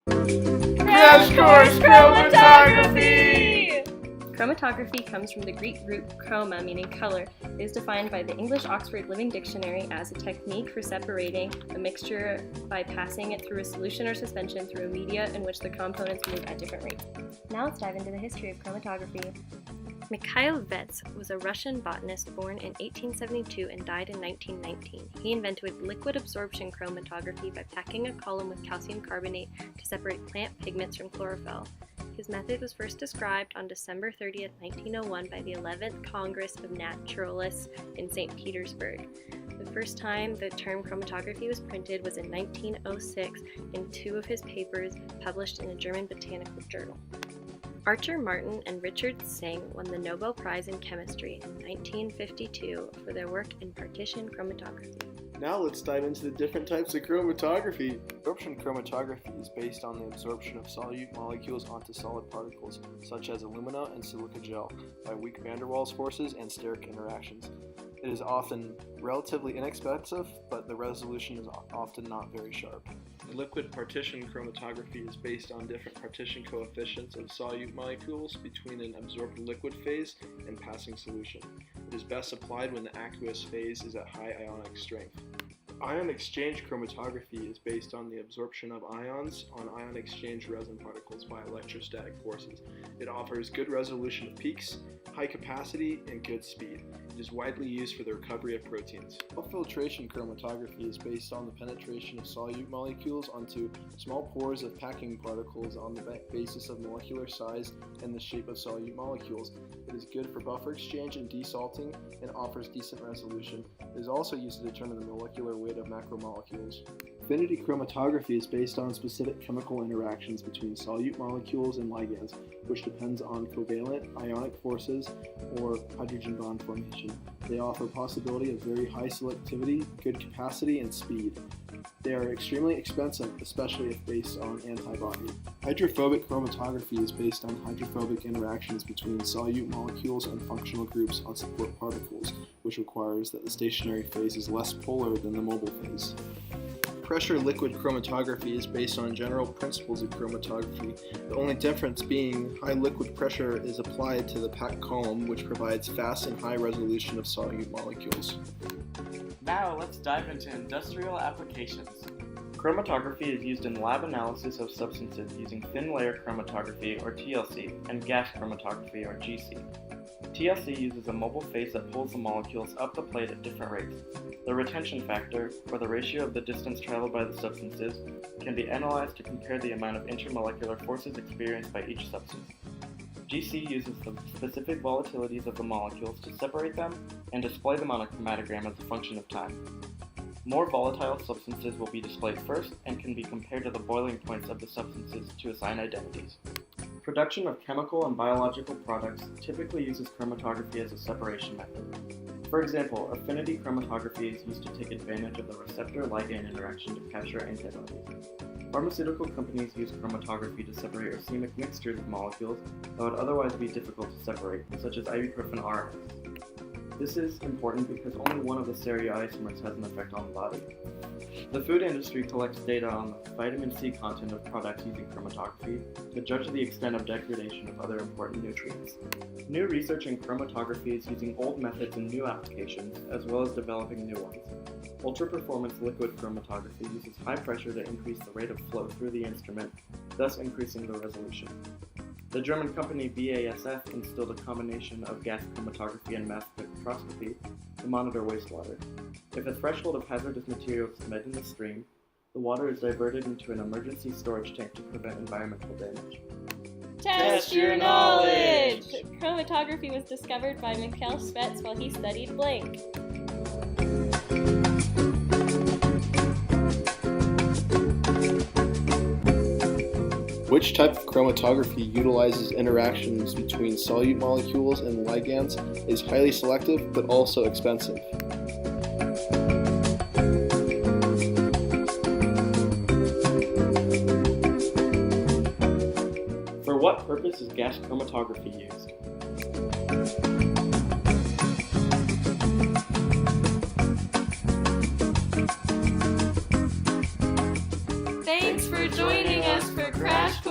Crash Course Chromatography! Chromatography comes from the Greek root chroma, meaning color. It is defined by the English Oxford Living Dictionary as a technique for separating a mixture by passing it through a solution or suspension through a media in which the components move at different rates. Now let's dive into the history of chromatography. Mikhail Vets was a Russian botanist born in 1872 and died in 1919. He invented liquid absorption chromatography by packing a column with calcium carbonate to separate plant pigments from chlorophyll. His method was first described on December 30, 1901 by the 11th Congress of Naturalists in St. Petersburg. The first time the term chromatography was printed was in 1906 in two of his papers published in a German botanical journal. Archer Martin and Richard Singh won the Nobel Prize in Chemistry in 1952 for their work in partition chromatography. Now let's dive into the different types of chromatography. Absorption chromatography is based on the absorption of solute molecules onto solid particles, such as alumina and silica gel, by weak van der Waals forces and steric interactions. It is often relatively inexpensive, but the resolution is often not very sharp. Liquid partition chromatography is based on different partition coefficients of solute molecules between an absorbed liquid phase and passing solution. It is best applied when the aqueous phase is at high ionic strength. Ion exchange chromatography is based on the absorption of ions on ion exchange resin particles by electrostatic forces. It offers good resolution of peaks, high capacity, and good speed. It is widely used for the recovery of proteins. Filtration chromatography is based on the penetration of solute molecules onto small pores of packing particles on the basis of molecular size and the shape of solute molecules. It is good for buffer exchange and desalting and offers decent resolution. It is also used to determine the molecular weight of macromolecules. Affinity chromatography is based on specific chemical interactions between solute molecules and ligands, which depends on covalent ionic forces or hydrogen bond formation. They offer possibility of very high selectivity, good capacity, and speed. They are extremely expensive, especially if based on antibody. Hydrophobic chromatography is based on hydrophobic interactions between solute molecules and functional groups on support particles, which requires that the stationary phase is less polar than the mobile phase. Pressure liquid chromatography is based on general principles of chromatography, the only difference being high liquid pressure is applied to the packed column, which provides fast and high resolution of solute molecules. Now let's dive into industrial applications. Chromatography is used in lab analysis of substances using thin layer chromatography or TLC and gas chromatography or GC. TLC uses a mobile phase that pulls the molecules up the plate at different rates. The retention factor, or the ratio of the distance traveled by the substances, can be analyzed to compare the amount of intermolecular forces experienced by each substance. GC uses the specific volatilities of the molecules to separate them and display them on a chromatogram as a function of time. More volatile substances will be displayed first and can be compared to the boiling points of the substances to assign identities. Production of chemical and biological products typically uses chromatography as a separation method. For example, affinity chromatography is used to take advantage of the receptor-ligand interaction to capture antibodies. Pharmaceutical companies use chromatography to separate racemic mixtures of molecules that would otherwise be difficult to separate, such as ibuprofen RX. This is important because only one of the stereoisomers has an effect on the body. The food industry collects data on the vitamin C content of products using chromatography to judge the extent of degradation of other important nutrients. New research in chromatography is using old methods in new applications, as well as developing new ones. Ultra-performance liquid chromatography uses high pressure to increase the rate of flow through the instrument, thus increasing the resolution. The German company BASF instilled a combination of gas chromatography and mass spectroscopy to monitor wastewater. If a threshold of hazardous materials is met in the stream, the water is diverted into an emergency storage tank to prevent environmental damage. Test your knowledge! Chromatography was discovered by Mikhail Spetz while he studied blank. Which type of chromatography utilizes interactions between solute molecules and ligands is highly selective but also expensive. For what purpose is gas chromatography used? Thanks for joining us for Crash